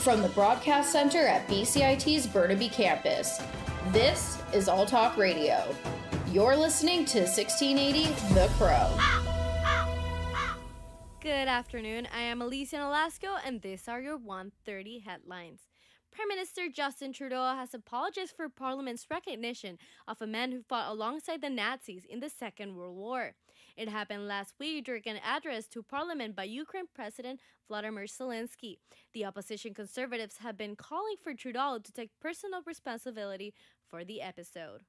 From the broadcast center at BCIT's Burnaby Campus, this is All Talk Radio. You're listening to 1680 The Crow. Good afternoon, I am Alicia Nolasco, and these are your 1:30 headlines. Prime Minister Justin Trudeau has apologized for Parliament's recognition of a man who fought alongside the Nazis in the Second World War. It happened last week during an address to Parliament by Ukraine President Vladimir Zelensky. The opposition Conservatives have been calling for Trudeau to take personal responsibility for the episode.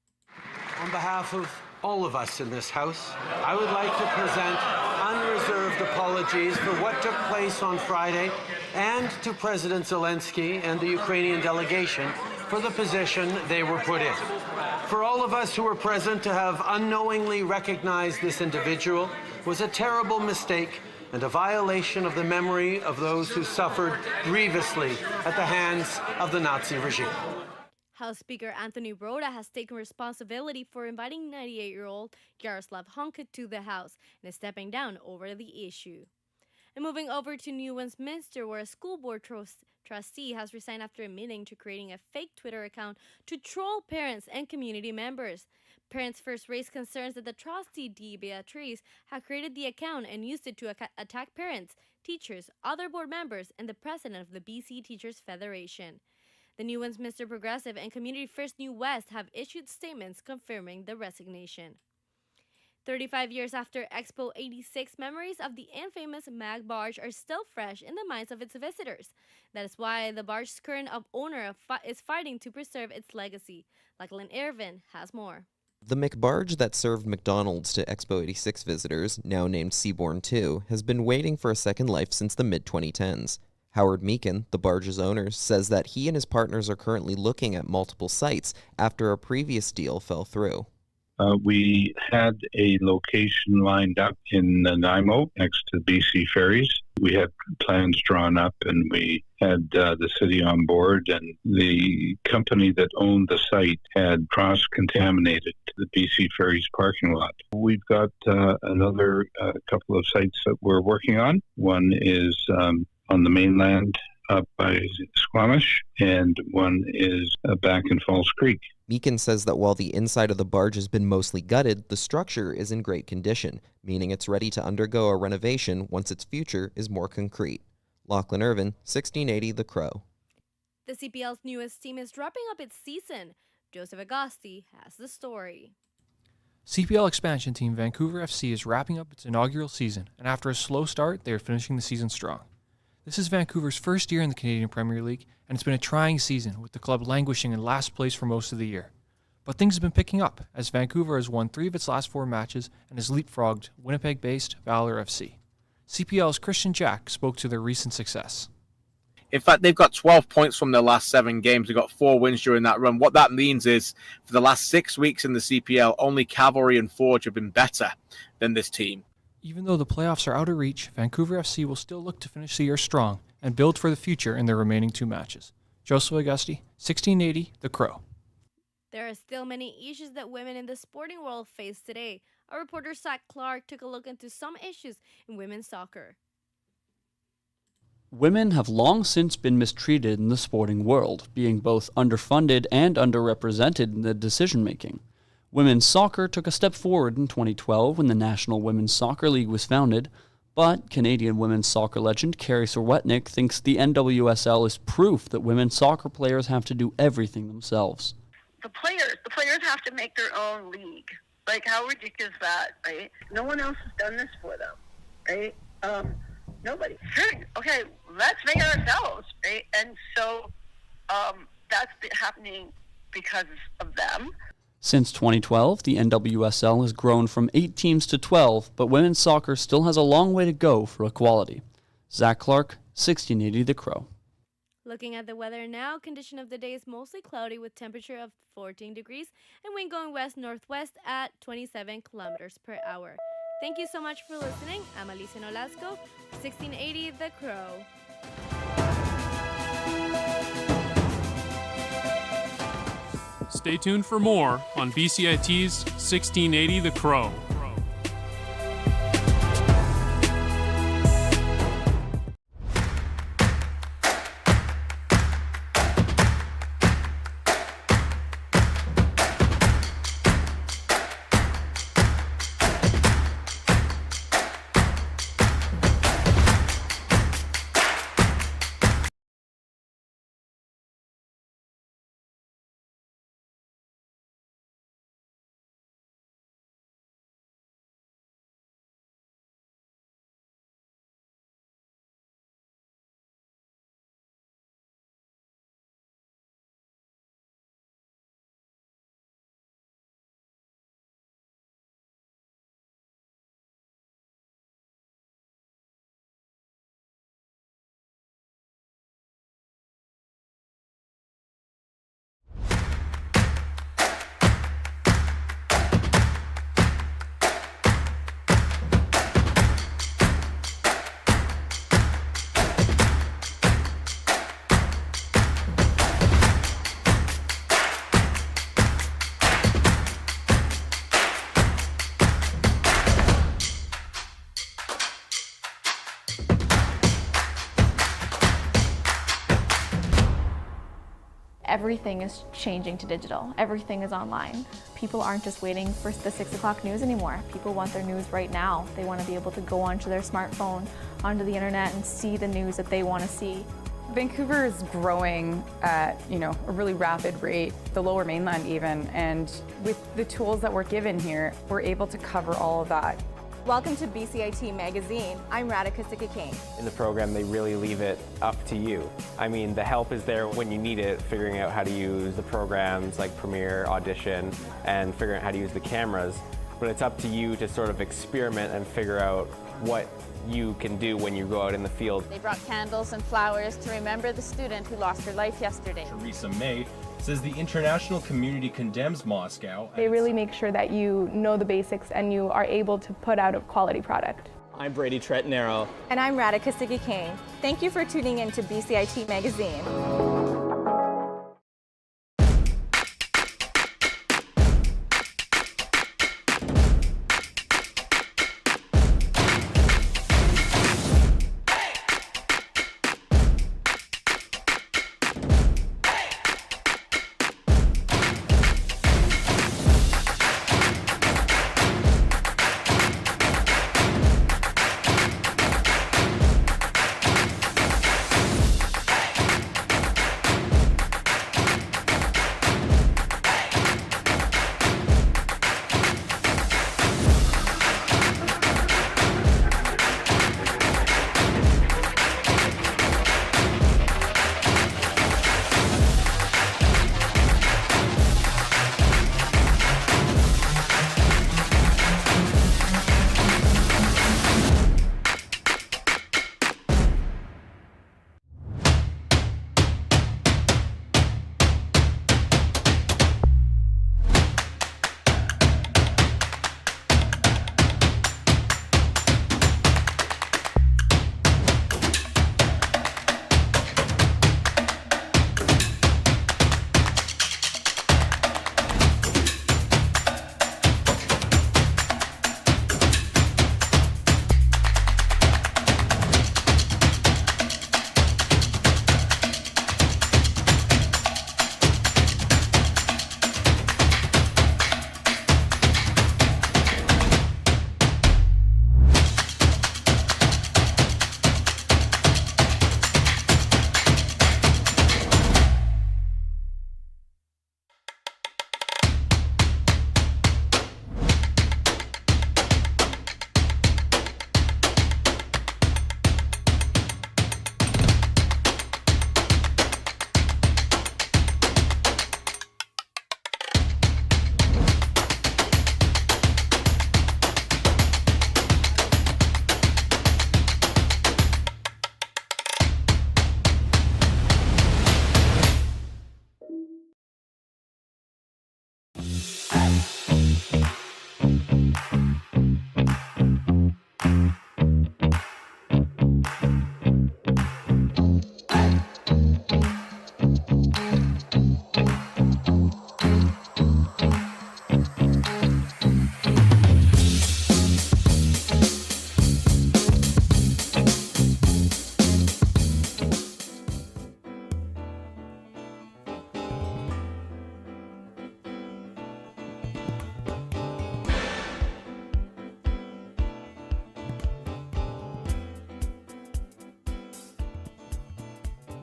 On behalf of all of us in this House, I would like to present unreserved apologies for what took place on Friday and to President Zelensky and the Ukrainian delegation for the position they were put in. For all of us who were present to have unknowingly recognized this individual was a terrible mistake and a violation of the memory of those who suffered grievously at the hands of the Nazi regime. House Speaker Anthony Rota has taken responsibility for inviting 98-year-old Yaroslav Honka to the House and is stepping down over the issue. And moving over to New Westminster, where a school board trustee has resigned after admitting to creating a fake Twitter account to troll parents and community members. Parents first raised concerns that the trustee, Dee Beatrice, had created the account and used it to attack parents, teachers, other board members, and the president of the BC Teachers Federation. The New Westminster Progressive and Community First New West have issued statements confirming the resignation. 35 years after Expo 86, memories of the infamous Mag Barge are still fresh in the minds of its visitors. That is why the barge's current owner is fighting to preserve its legacy. Lachlan Irvin has more. The McBarge that served McDonald's to Expo 86 visitors, now named Seabourn 2, has been waiting for a second life since the mid-2010s. Howard Meakin, the barge's owner, says that he and his partners are currently looking at multiple sites after a previous deal fell through. We had a location lined up in Nanaimo next to BC Ferries. We had plans drawn up and we had the city on board, and the company that owned the site had cross-contaminated the BC Ferries parking lot. We've got another couple of sites that we're working on. One is on the mainland up by Squamish, and one is back in Falls Creek. Meakin says that while the inside of the barge has been mostly gutted, the structure is in great condition, meaning it's ready to undergo a renovation once its future is more concrete. Lachlan Irvin, 1680 The Crow. The CPL's newest team is wrapping up its season. Joseph Agosti has the story. CPL expansion team Vancouver FC is wrapping up its inaugural season, and after a slow start, they are finishing the season strong. This is Vancouver's first year in the Canadian Premier League, and it's been a trying season, with the club languishing in last place for most of the year. But things have been picking up, as Vancouver has won 3 of its last 4 matches and has leapfrogged Winnipeg-based Valor FC. CPL's Christian Jack spoke to their recent success. In fact, they've got 12 points from their last 7 games. They've got 4 wins during that run. What that means is, for the last 6 weeks in the CPL, only Cavalry and Forge have been better than this team. Even though the playoffs are out of reach, Vancouver FC will still look to finish the year strong and build for the future in their remaining 2 matches. Joseph Augusti, 1680 The Crow. There are still many issues that women in the sporting world face today. Our reporter Zach Clark took a look into some issues in women's soccer. Women have long since been mistreated in the sporting world, being both underfunded and underrepresented in the decision-making. Women's soccer took a step forward in 2012 when the National Women's Soccer League was founded, but Canadian women's soccer legend Carrie Sorwetnik thinks the NWSL is proof that women's soccer players have to do everything themselves. the players have to make their own league. Like, how ridiculous is that, right? No one else has done this for them, right? Nobody. Sure. Okay, let's make it ourselves, right? And so that's happening because of them. Since 2012, the NWSL has grown from 8 teams to 12, but women's soccer still has a long way to go for equality. Zach Clark, 1680 The Crow. Looking at the weather now, condition of the day is mostly cloudy with temperature of 14 degrees and wind going west-northwest at 27 kilometers per hour. Thank you so much for listening. I'm Alicia Nolasco, 1680 The Crow. Stay tuned for more on BCIT's 1680 The Crow. Everything is changing to digital. Everything is online. People aren't just waiting for the 6 o'clock news anymore. People want their news right now. They want to be able to go onto their smartphone, onto the internet, and see the news that they want to see. Vancouver is growing at, a really rapid rate, the Lower Mainland even, and with the tools that we're given here, we're able to cover all of that. Welcome to BCIT Magazine. I'm Radhika Sikakane. In the program, they really leave it up to you. I mean, the help is there when you need it, figuring out how to use the programs like Premiere, Audition, and figuring out how to use the cameras. But it's up to you to sort of experiment and figure out what you can do when you go out in the field. They brought candles and flowers to remember the student who lost her life yesterday. Theresa May says the international community condemns Moscow. They really make sure that you know the basics and you are able to put out a quality product. I'm Brady Tretnero. And I'm Radhika Sikakane. Thank you for tuning in to BCIT Magazine.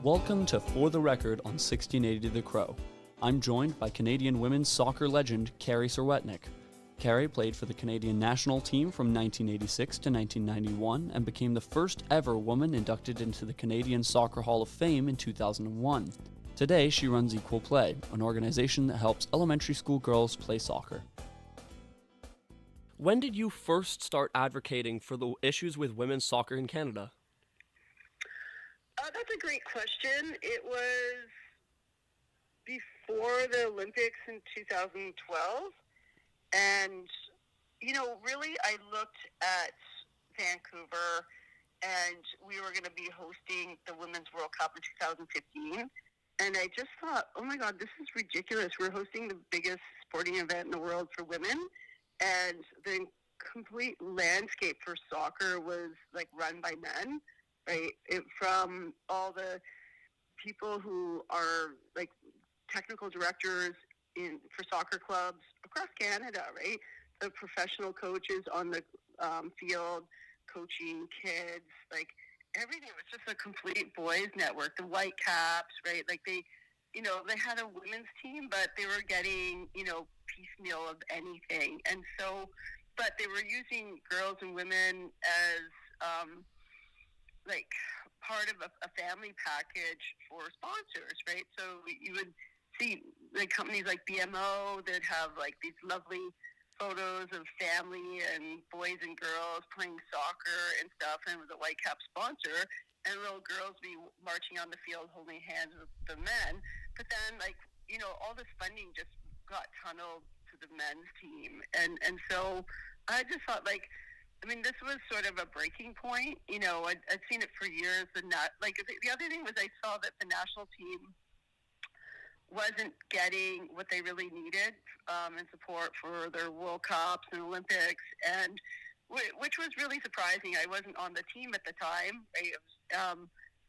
Welcome to For the Record on 1680 The Crow. I'm joined by Canadian women's soccer legend Carrie Serwetnyk. Carrie played for the Canadian national team from 1986 to 1991 and became the first ever woman inducted into the Canadian Soccer Hall of Fame in 2001. Today, she runs Equal Play, an organization that helps elementary school girls play soccer. When did you first start advocating for the issues with women's soccer in Canada? That's a great question. It was before the Olympics in 2012. And, really I looked at Vancouver, and we were going to be hosting the Women's World Cup in 2015. And I just thought, oh my God, this is ridiculous. We're hosting the biggest sporting event in the world for women. And the complete landscape for soccer was run by men, right? From all the people who are technical directors for soccer clubs across Canada, right? The professional coaches on the field coaching kids, everything was just a complete boys network. The Whitecaps, right? They had a women's team, but they were getting, piecemeal of anything. And so, but they were using girls and women as, part of a family package for sponsors, right? So you would see companies like BMO that have these lovely photos of family and boys and girls playing soccer and stuff, and with a Whitecap sponsor, and little girls be marching on the field holding hands with the men. But then all this funding just got tunneled to the men's team, and so I just thought this was sort of a breaking point. I'd seen it for years, and not the other thing was I saw that the national team wasn't getting what they really needed in support for their World Cups and Olympics, and which was really surprising. I wasn't on the team at the time, right?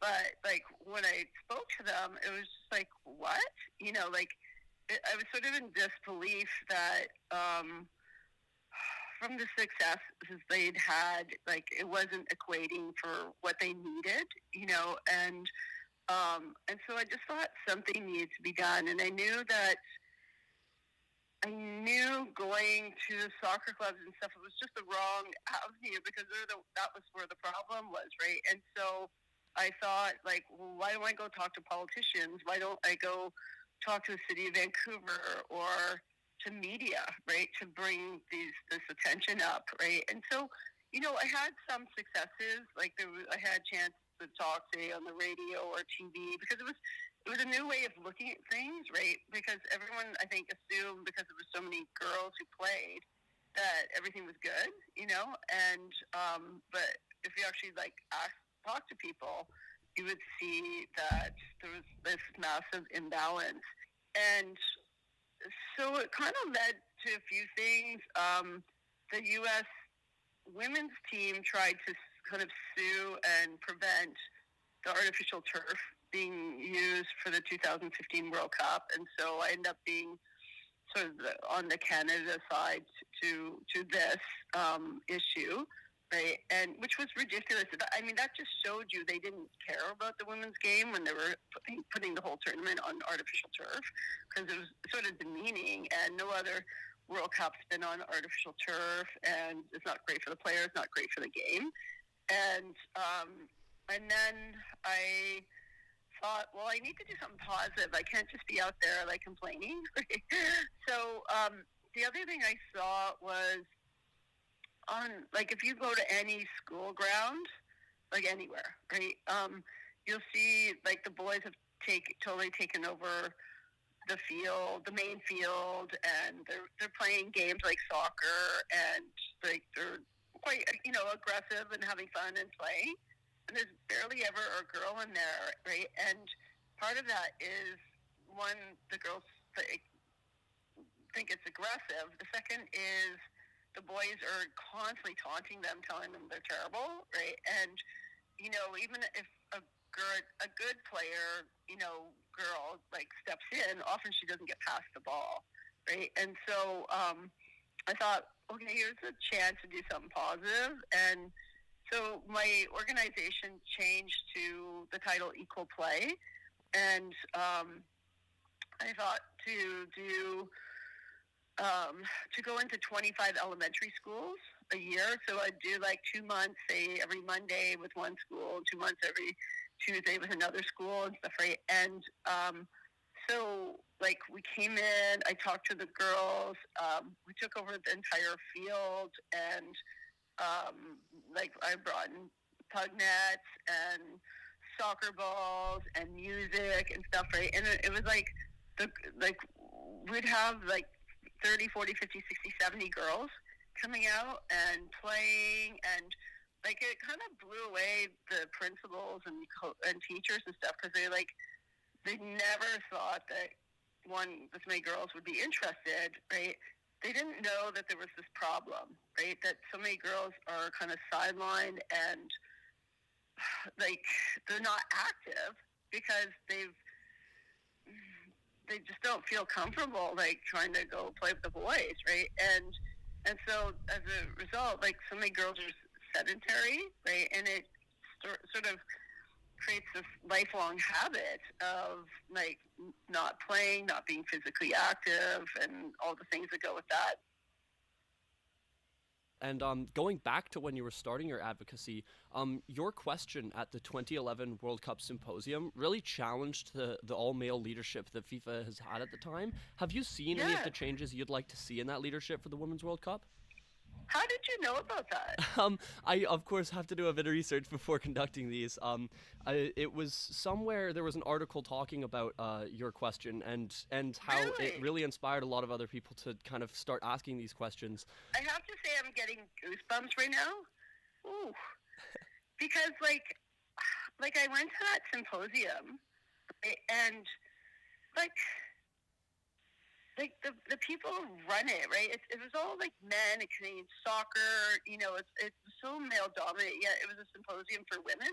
But when I spoke to them, it was just what? I was sort of in disbelief that from the successes they'd had, it wasn't equating for what they needed, and so I just thought something needed to be done. And I knew going to the soccer clubs and stuff, it was just the wrong avenue, because that was where the problem was, right? And so I thought, well, why don't I go talk to politicians? Why don't I go talk to the city of Vancouver or to media, right, to bring this attention up, right? And so, I had some successes. I had a chance to talk, say, on the radio or TV, because it was a new way of looking at things, right? Because everyone, I think, assumed, because there were so many girls who played, that everything was good, and but if you actually talk to people, you would see that there was this massive imbalance. And so it kind of led to a few things. The U.S. women's team tried to kind of sue and prevent the artificial turf being used for the 2015 World Cup, and so I ended up being sort of on the Canada side to this issue, right? And which was ridiculous. I mean, that just showed you they didn't care about the women's game when they were putting the whole tournament on artificial turf, because it was sort of demeaning, and no other World Cup's been on artificial turf, and it's not great for the players, not great for the game. And then I thought, well, I need to do something positive. I can't just be out there complaining. So the other thing I saw was if you go to any school ground, anywhere, right? You'll see the boys have totally taken over the field, the main field, and they're playing games like soccer, and they're quite aggressive and having fun and playing. And there's barely ever a girl in there, right? And part of that is, one, the girls think it's aggressive. The second is the boys are constantly taunting them, telling them they're terrible, right? And even if a good player, girl steps in, often she doesn't get past the ball, right? And so I thought, okay, here's a chance to do something positive. And So my organization changed to the title Equal Play, and I thought to go into 25 elementary schools a year. So I'd do like 2 months, say every Monday with one school, 2 months every Tuesday with another school and stuff, right? And so like we came in, I talked to the girls, we took over the entire field, and like I brought in pug nets and soccer balls and music and stuff, right? And it was like we'd have like 30, 40, 50, 60, 70 girls coming out and playing, and like it kind of blew away the principals and teachers and stuff, because they never thought that this many girls would be interested, right? They didn't know that there was this problem, right? That so many girls are kind of sidelined and like they're not active because they just don't feel comfortable like trying to go play with the boys, right? And so as a result, like so many girls are sedentary, right? And it sort of creates this lifelong habit of like not playing, not being physically active, and all the things that go with that. And going back to when you were starting your advocacy, your question at the 2011 World Cup Symposium really challenged the all-male leadership that FIFA has had at the time. Have you seen any of the changes you'd like to see in that leadership for the Women's World Cup? How did you know about that? I, of course, have to do a bit of research before conducting these. It was somewhere, there was an article talking about your question and how it really inspired a lot of other people to kind of start asking these questions. I have to say I'm getting goosebumps right now. Ooh. Because, like I went to that symposium, and, the people who run it, right? It was all like men and Canadian soccer. You know, it's so male dominant. Yet it was a symposium for women,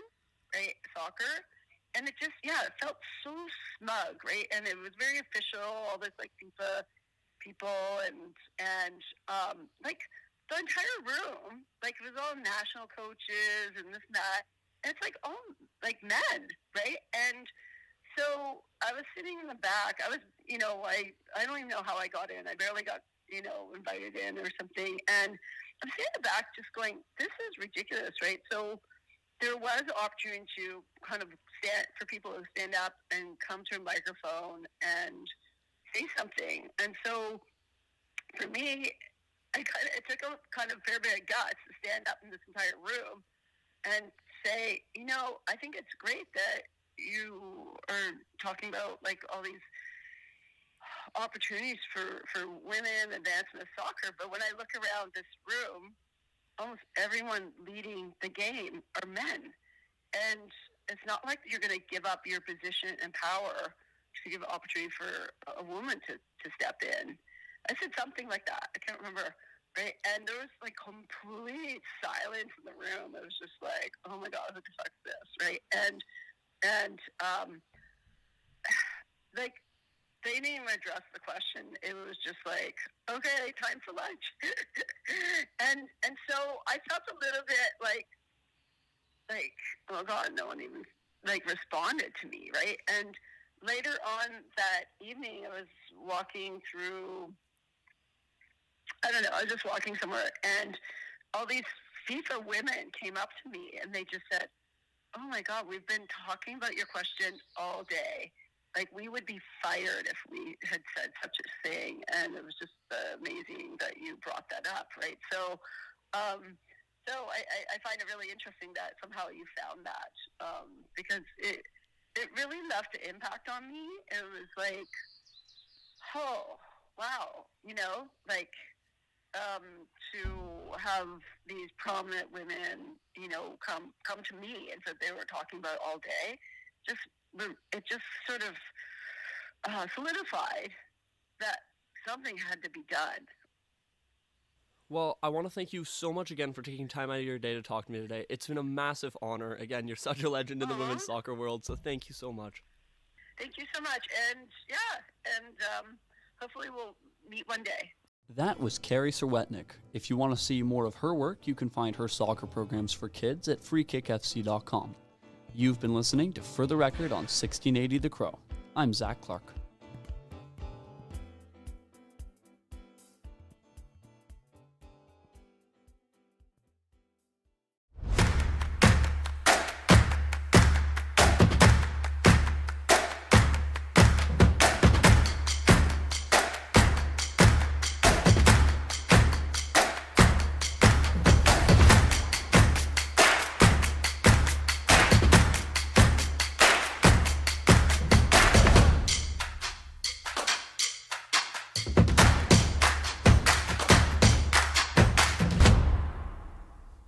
right? Soccer, and it just it felt so smug, right? And it was very official. All this like FIFA people and like the entire room, like it was all national coaches and this and that. And it's like all like men, right? And so I was sitting in the back. I was, I don't even know how I got in. I barely got, invited in or something. And I'm sitting in the back just going, this is ridiculous, right? So there was opportunity to kind of for people to stand up and come to a microphone and say something. And so for me, it took a kind of fair bit of guts to stand up in this entire room and say, I think it's great that you are talking about like all these opportunities for women advancement of soccer, but when I look around this room, almost everyone leading the game are men, and it's not like you're going to give up your position and power to give an opportunity for a woman to step in. I said something like that. I can't remember, right? And there was like complete silence in the room. It was just like, oh my God, who the fuck is this, right? And like they didn't even address the question. It was just like, okay, time for lunch. and so I felt a little bit like oh God, no one even like responded to me, right? And later on that evening, I was walking through, I don't know, I was just walking somewhere, and all these FIFA women came up to me and they just said, oh my God, we've been talking about your question all day. Like, we would be fired if we had said such a thing. And it was just amazing that you brought that up, right? So I find it really interesting that somehow you found that, because it really left an impact on me. It was like, oh, wow, to have these prominent women, come to me and said they were talking about it all day. It just sort of solidified that something had to be done. Well, I want to thank you so much again for taking time out of your day to talk to me today. It's been a massive honor. Again, you're such a legend in the women's soccer world, so thank you so much. Thank you so much. And hopefully we'll meet one day. That was Carrie Serwetnik. If you want to see more of her work, you can find her soccer programs for kids at freekickfc.com. You've been listening to For the Record on 1680 The Crow. I'm Zach Clark.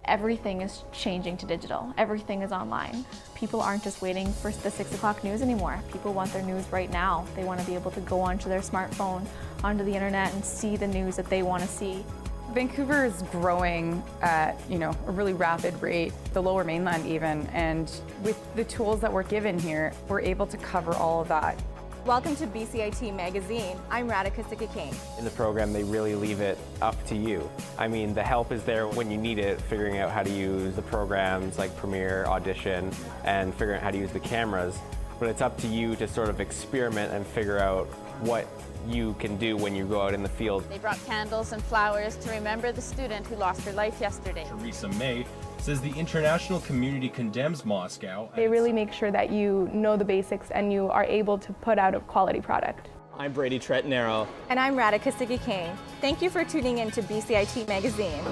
Everything is changing to digital. Everything is online. People aren't just waiting for the 6 o'clock news anymore. People want their news right now. They want to be able to go onto their smartphone, onto the internet, and see the news that they want to see. Vancouver is growing at a really rapid rate, the Lower Mainland even, and with the tools that we're given here, we're able to cover all of that. Welcome to BCIT Magazine. I'm Radhika Sikakane. In the program, they really leave it up to you. I mean, the help is there when you need it, figuring out how to use the programs like Premiere, Audition, and figuring out how to use the cameras. But it's up to you to sort of experiment and figure out what you can do when you go out in the field. They brought candles and flowers to remember the student who lost her life yesterday. Theresa May says the international community condemns Moscow. They really make sure that you know the basics and you are able to put out a quality product. I'm Brady Tretnero. And I'm Radhika Sikakane. Thank you for tuning in to BCIT Magazine.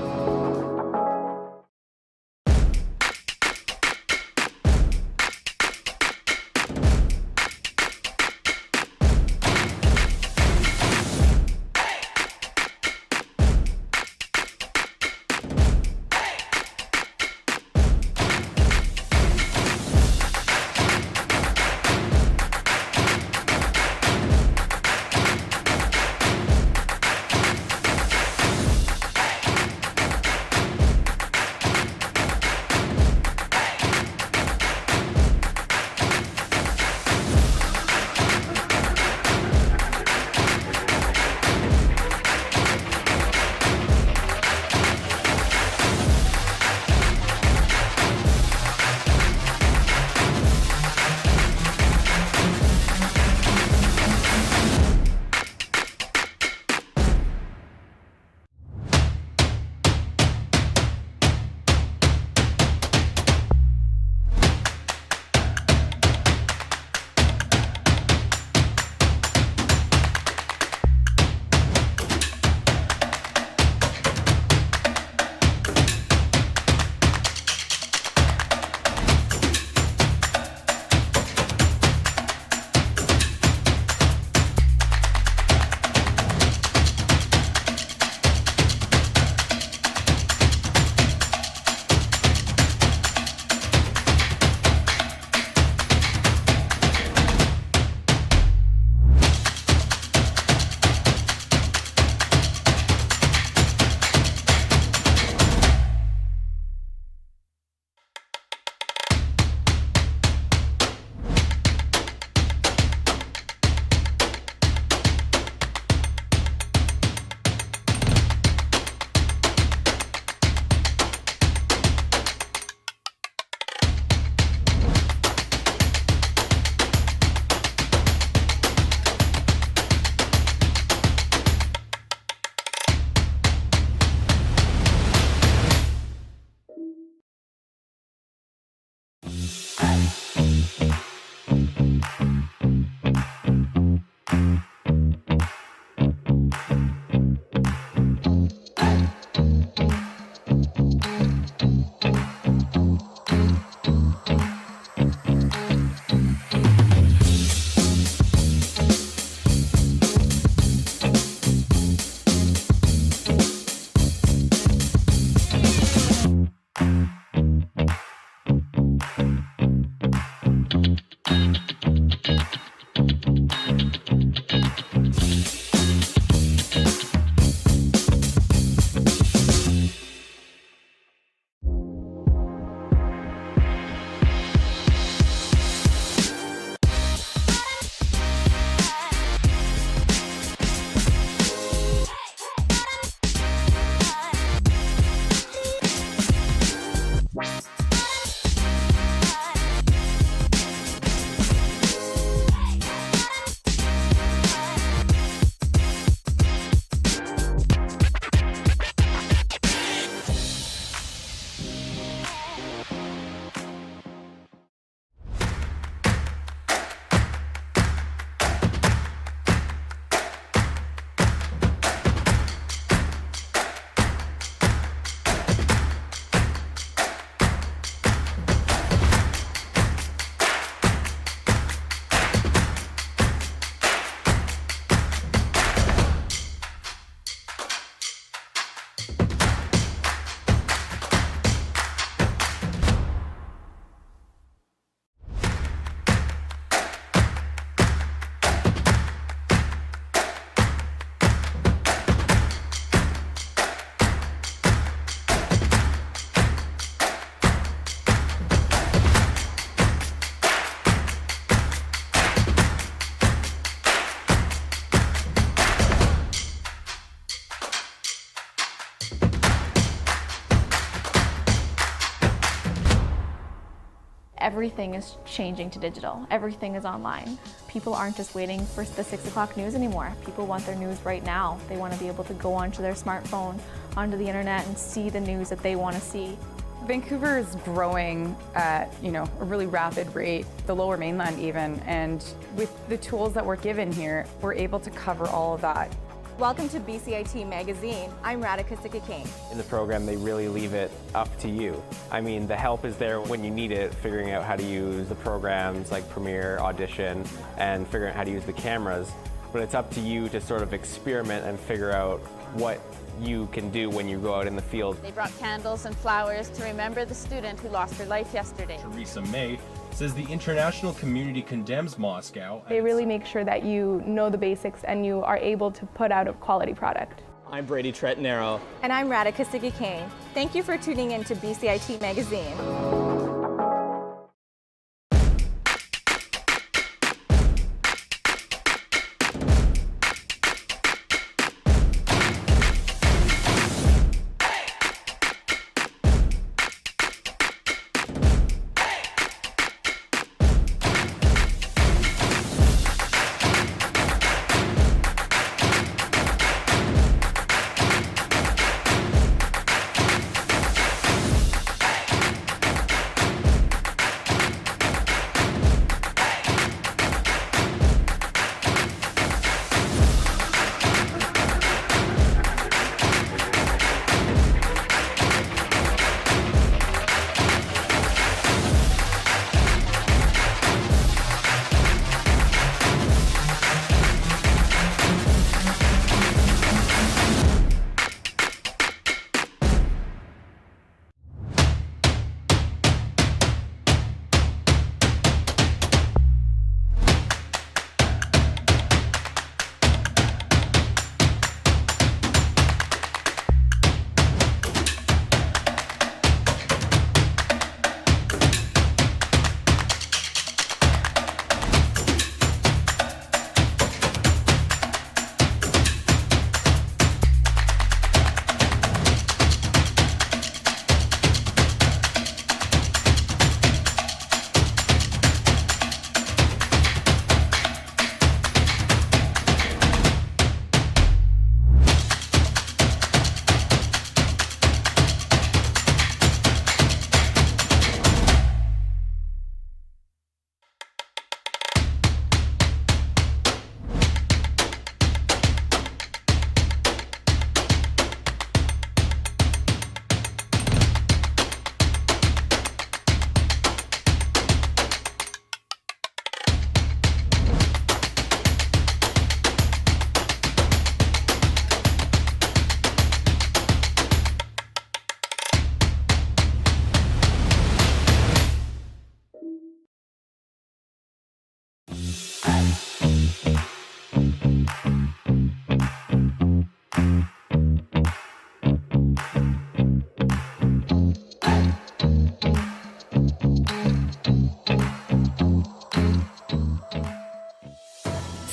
everything is changing to digital. Everything is online. People aren't just waiting for the 6 o'clock news anymore. People want their news right now. They want to be able to go onto their smartphone, onto the internet, and see the news that they want to see. Vancouver is growing at, a really rapid rate, the Lower Mainland even, and with the tools that we're given here, we're able to cover all of that. Welcome to BCIT Magazine. I'm Radhika Sikka-King. In the program, they really leave it up to you. I mean, the help is there when you need it, figuring out how to use the programs like Premiere, Audition, and figuring out how to use the cameras. But it's up to you to sort of experiment and figure out what you can do when you go out in the field. They brought candles and flowers to remember the student who lost her life yesterday. Theresa May says the international community condemns Moscow. They really make sure that you know the basics and you are able to put out a quality product. I'm Brady Tretanero. And I'm Radhika Sikka-King. Thank you for tuning in to BCIT Magazine.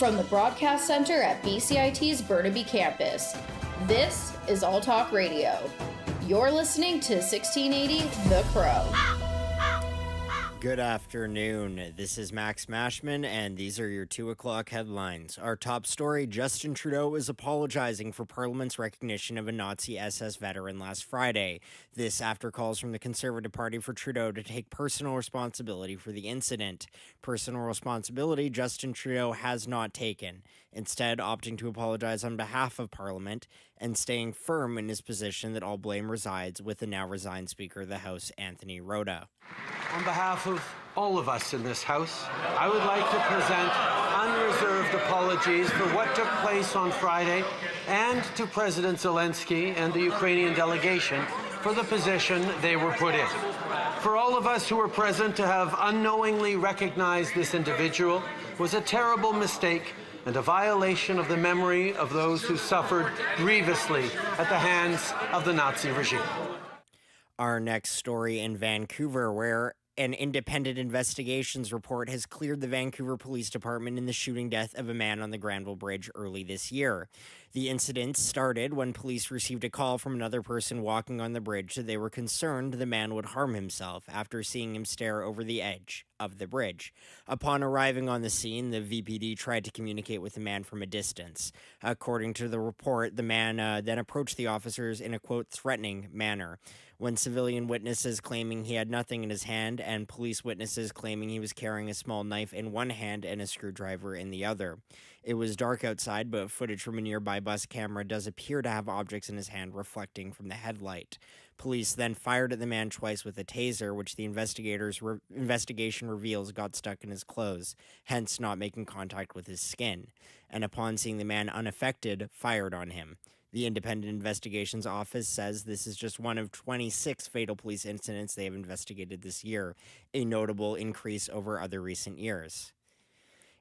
From the Broadcast Center at BCIT's Burnaby Campus, this is All Talk Radio. You're listening to 1680 The Crow. Good afternoon. This is Max Mashman, and these are your 2 o'clock headlines. Our top story, Justin Trudeau is apologizing for Parliament's recognition of a Nazi SS veteran last Friday. This after calls from the Conservative Party for Trudeau to take personal responsibility for the incident. Personal responsibility Justin Trudeau has not taken, instead opting to apologize on behalf of Parliament and staying firm in his position that all blame resides with the now resigned Speaker of the House, Anthony Rota. On behalf of all of us in this House, I would like to present unreserved apologies for what took place on Friday and to President Zelensky and the Ukrainian delegation for the position they were put in. For all of us who were present to have unknowingly recognized this individual was a terrible mistake and a violation of the memory of those who suffered grievously at the hands of the Nazi regime. Our next story in Vancouver, where an independent investigations report has cleared the Vancouver Police Department in the shooting death of a man on the Granville Bridge early this year. The incident started when police received a call from another person walking on the bridge that they were concerned the man would harm himself after seeing him stare over the edge of the bridge. Upon arriving on the scene, the VPD tried to communicate with the man from a distance. According to the report, the man then approached the officers in a, quote, threatening manner. When civilian witnesses claiming he had nothing in his hand and police witnesses claiming he was carrying a small knife in one hand and a screwdriver in the other. It was dark outside, but footage from a nearby bus camera does appear to have objects in his hand reflecting from the headlight. Police then fired at the man twice with a taser, which the investigation reveals got stuck in his clothes, hence not making contact with his skin, and upon seeing the man unaffected, fired on him. The Independent Investigations Office says this is just one of 26 fatal police incidents they have investigated this year, a notable increase over other recent years.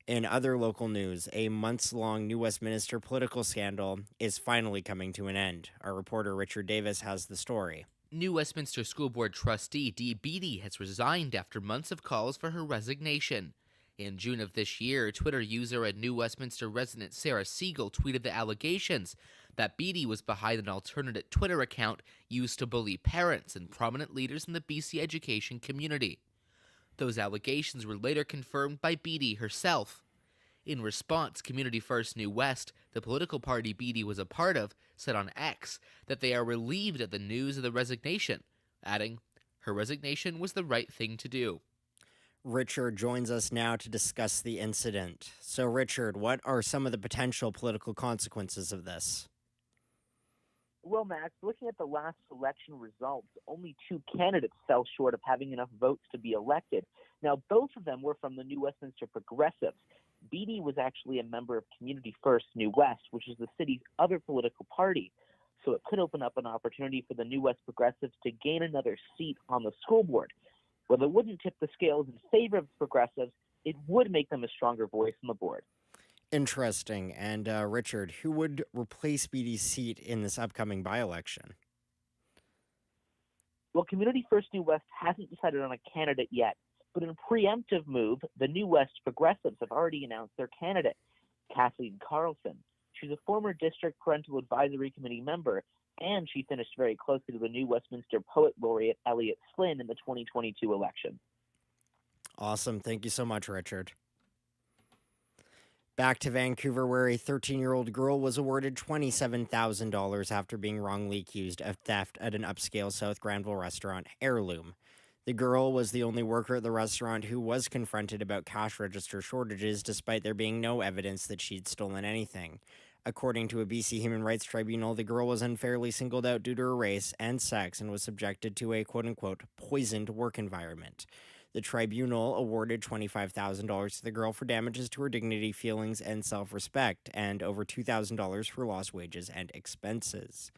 In other local news, a months-long New Westminster political scandal is finally coming to an end. Our reporter Richard Davis has the story. New Westminster School Board trustee Dee Beattie has resigned after months of calls for her resignation. In June of this year, Twitter user and New Westminster resident Sarah Siegel tweeted the allegations that Beattie was behind an alternate Twitter account used to bully parents and prominent leaders in the BC education community. Those allegations were later confirmed by Beattie herself. In response, Community First New West, the political party Beattie was a part of, said on X that they are relieved at the news of the resignation, adding, her resignation was the right thing to do. Richard joins us now to discuss the incident. So, Richard, what are some of the potential political consequences of this? Well, Max, looking at the last election results, only 2 candidates fell short of having enough votes to be elected. Now, both of them were from the New Westminster Progressives. Beattie was actually a member of Community First New West, which is the city's other political party. So it could open up an opportunity for the New West Progressives to gain another seat on the school board. While it wouldn't tip the scales in favor of the Progressives, it would make them a stronger voice on the board. Interesting. And Richard, who would replace Beattie's seat in this upcoming by-election? Well, Community First New West hasn't decided on a candidate yet, but in a preemptive move, the New West Progressives have already announced their candidate, Kathleen Carlson. She's a former District Parental Advisory Committee member, and she finished very closely to the New Westminster Poet Laureate Elliot Flynn in the 2022 election. Awesome. Thank you so much, Richard. Back to Vancouver, where a 13-year-old girl was awarded $27,000 after being wrongly accused of theft at an upscale South Granville restaurant, Heirloom. The girl was the only worker at the restaurant who was confronted about cash register shortages, despite there being no evidence that she'd stolen anything. According to a BC Human Rights Tribunal, the girl was unfairly singled out due to her race and sex and was subjected to a quote-unquote poisoned work environment. The tribunal awarded $25,000 to the girl for damages to her dignity, feelings, and self-respect, and over $2,000 for lost wages and expenses.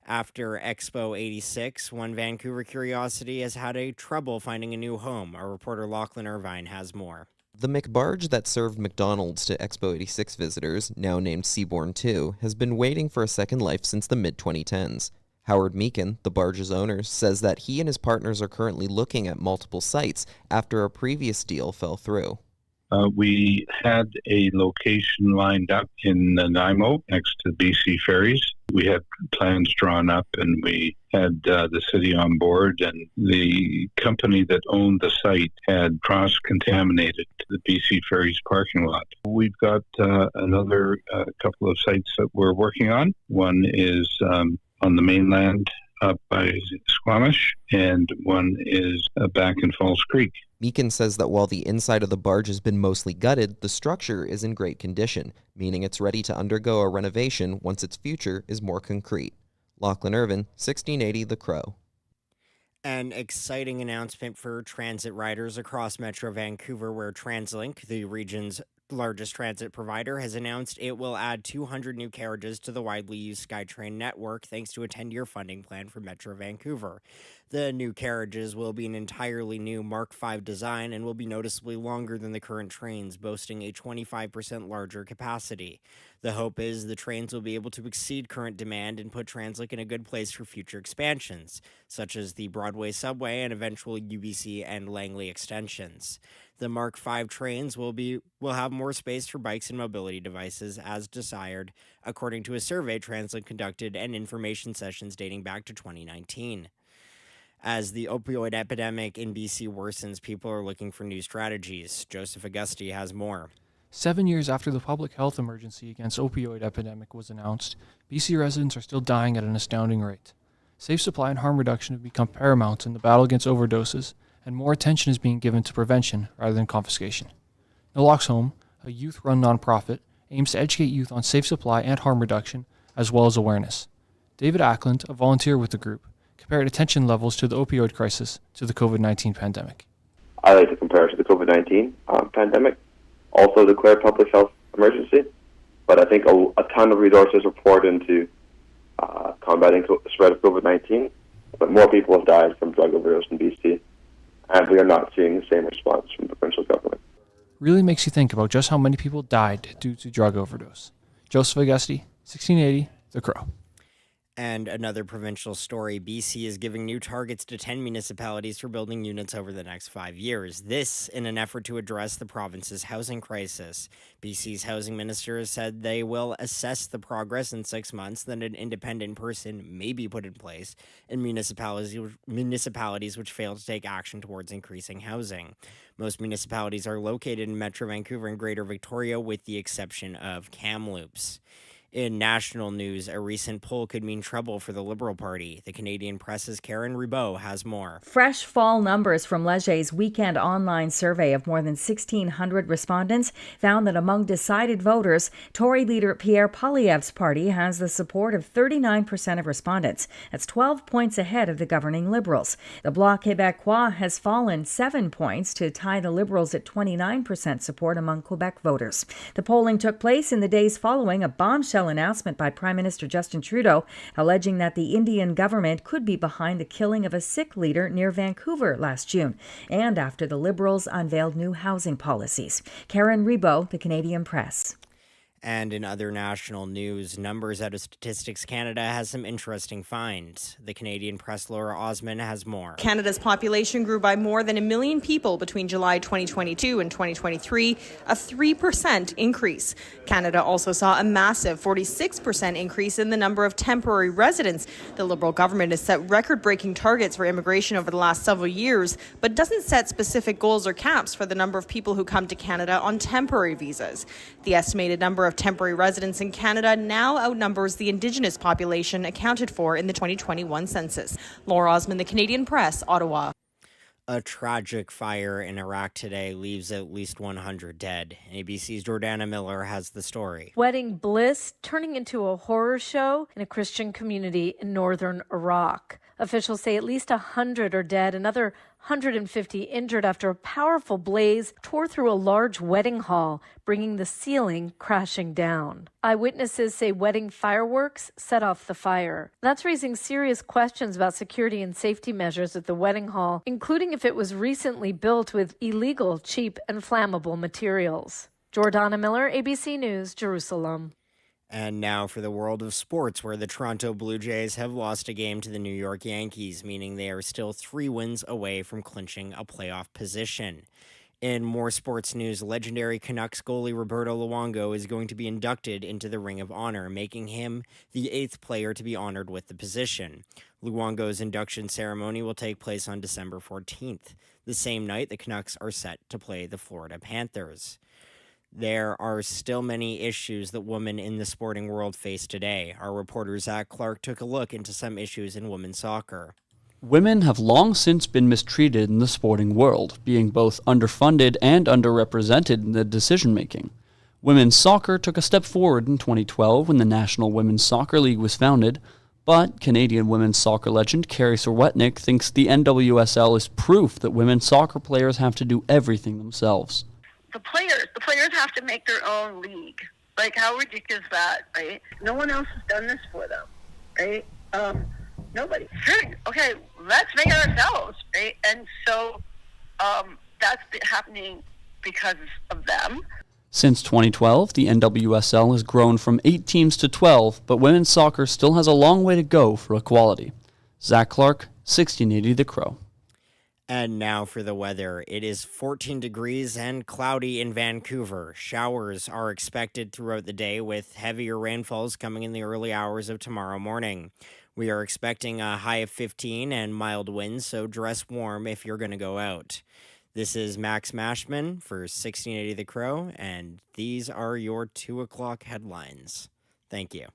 After Expo 86, one Vancouver curiosity has had trouble finding a new home. Our reporter Lachlan Irvine has more. The McBarge that served McDonald's to Expo 86 visitors, now named Seabourn 2, has been waiting for a second life since the mid-2010s. Howard Meakin, the barge's owner, says that he and his partners are currently looking at multiple sites after a previous deal fell through. We had a location lined up in Nanaimo next to BC Ferries. We had plans drawn up and we had the city on board, and the company that owned the site had cross-contaminated the BC Ferries parking lot. We've got another couple of sites that we're working on. One is on the mainland up by Squamish, and one is back in Falls Creek. Meakin says that while the inside of the barge has been mostly gutted, the structure is in great condition, meaning it's ready to undergo a renovation once its future is more concrete. Lachlan Irvin, 1680 The Crow. An exciting announcement for transit riders across Metro Vancouver, where TransLink, the region's largest transit provider, has announced it will add 200 new carriages to the widely used SkyTrain network thanks to a 10-year funding plan for Metro Vancouver. The new carriages will be an entirely new Mark V design and will be noticeably longer than the current trains, boasting a 25% larger capacity. The hope is the trains will be able to exceed current demand and put Translink in a good place for future expansions, such as the Broadway subway and eventual UBC and Langley extensions. The Mark V trains will have more space for bikes and mobility devices as desired, according to a survey Translink conducted and information sessions dating back to 2019. As the opioid epidemic in BC worsens, people are looking for new strategies. Joseph Auguste has more. 7 years after the public health emergency against opioid epidemic was announced, BC residents are still dying at an astounding rate. Safe supply and harm reduction have become paramount in the battle against overdoses, and more attention is being given to prevention rather than confiscation. Naloxone Home, a youth-run nonprofit, aims to educate youth on safe supply and harm reduction, as well as awareness. David Ackland, a volunteer with the group, compared attention levels to the opioid crisis to the COVID-19 pandemic. I like to compare it to the COVID-19 pandemic. Also declare public health emergency, but I think a ton of resources were poured into combating the spread of COVID-19, but more people have died from drug overdose in BC, and we are not seeing the same response from the provincial government. Really makes you think about just how many people died due to drug overdose. Joseph Auguste, 1680, The Crow. And another provincial story, BC is giving new targets to 10 municipalities for building units over the next 5 years. This in an effort to address the province's housing crisis. BC's housing minister has said they will assess the progress in 6 months, then an independent person may be put in place in municipalities which fail to take action towards increasing housing. Most municipalities are located in Metro Vancouver and Greater Victoria, with the exception of Kamloops. In national news, a recent poll could mean trouble for the Liberal Party. The Canadian Press's Karen Ribault has more. Fresh fall numbers from Leger's weekend online survey of more than 1,600 respondents found that among decided voters, Tory leader Pierre Poilievre's party has the support of 39% of respondents. That's 12 points ahead of the governing Liberals. The Bloc Québécois has fallen 7 points to tie the Liberals at 29% support among Quebec voters. The polling took place in the days following a bombshell announcement by Prime Minister Justin Trudeau alleging that the Indian government could be behind the killing of a Sikh leader near Vancouver last June, and after the Liberals unveiled new housing policies. Karen Ribault, The Canadian Press. And in other national news, numbers out of Statistics Canada has some interesting finds. The Canadian Press Laura Osman has more. Canada's population grew by more than 1 million people between July 2022 and 2023, a 3% increase. Canada also saw a massive 46% increase in the number of temporary residents. The Liberal government has set record-breaking targets for immigration over the last several years, but doesn't set specific goals or caps for the number of people who come to Canada on temporary visas. The estimated number of temporary residents in Canada now outnumbers the Indigenous population accounted for in the 2021 census. Laura Osman, The Canadian Press, Ottawa. A tragic fire in Iraq today leaves at least 100 dead. ABC's Jordana Miller has the story. Wedding bliss turning into a horror show in a Christian community in northern Iraq. Officials say at least 100 are dead, another 150 injured after a powerful blaze tore through a large wedding hall, bringing the ceiling crashing down. Eyewitnesses say wedding fireworks set off the fire. That's raising serious questions about security and safety measures at the wedding hall, including if it was recently built with illegal, cheap, and flammable materials. Jordana Miller, ABC News, Jerusalem. And now for the world of sports, where the Toronto Blue Jays have lost a game to the New York Yankees, meaning they are still 3 wins away from clinching a playoff position. In more sports news, legendary Canucks goalie Roberto Luongo is going to be inducted into the Ring of Honor, making him the 8th player to be honored with the position. Luongo's induction ceremony will take place on December 14th. The same night, the Canucks are set to play the Florida Panthers. There are still many issues that women in the sporting world face today. Our reporter Zach Clark took a look into some issues in women's soccer. Women have long since been mistreated in the sporting world, being both underfunded and underrepresented in the decision-making. Women's soccer took a step forward in 2012 when the National Women's Soccer League was founded, but Canadian women's soccer legend Carrie Serwetnik thinks the NWSL is proof that women's soccer players have to do everything themselves. The players have to make their own league. Like, how ridiculous is that, right? No one else has done this for them, right? Nobody. Sure. Okay, let's make it ourselves, right? And so that's happening because of them. Since 2012, the NWSL has grown from 8 teams to 12, but women's soccer still has a long way to go for equality. Zach Clark, 1680 The Crow. And now for the weather. It is 14 degrees and cloudy in Vancouver. Showers are expected throughout the day with heavier rainfalls coming in the early hours of tomorrow morning. We are expecting a high of 15 and mild winds, so dress warm if you're going to go out. This is Max Mashman for 1680 The Crow, and these are your 2 o'clock headlines. Thank you.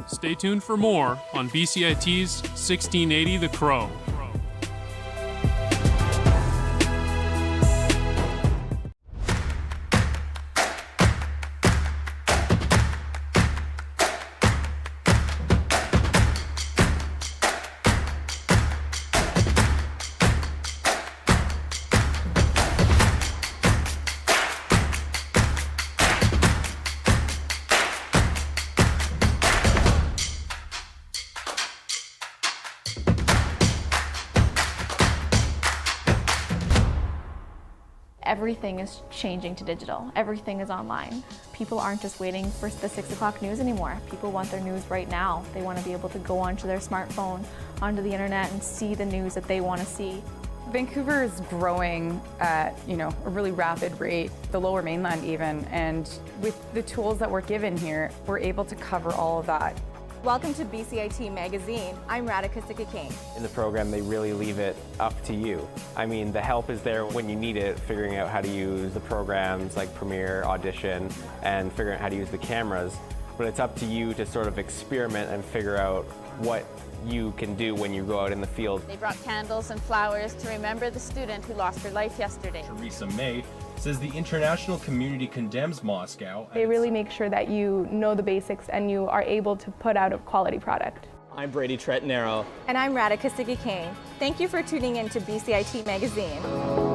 Stay tuned for more on BCIT's 1680 The Crow. Everything is changing to digital. Everything is online. People aren't just waiting for the 6 o'clock news anymore. People want their news right now. They want to be able to go onto their smartphone, onto the internet, and see the news that they want to see. Vancouver is growing at, a really rapid rate, the Lower Mainland even, and with the tools that we're given here, we're able to cover all of that. Welcome to BCIT Magazine. I'm Radhika Sikakane. In the program, they really leave it up to you. I mean, the help is there when you need it, figuring out how to use the programs like Premiere, Audition, and figuring out how to use the cameras. But it's up to you to sort of experiment and figure out what you can do when you go out in the field. They brought candles and flowers to remember the student who lost her life yesterday. Theresa May says the international community condemns Moscow. They really make sure that you know the basics and you are able to put out a quality product. I'm Brady Tretanero. And I'm Radhika Sikakane. Thank you for tuning in to BCIT Magazine.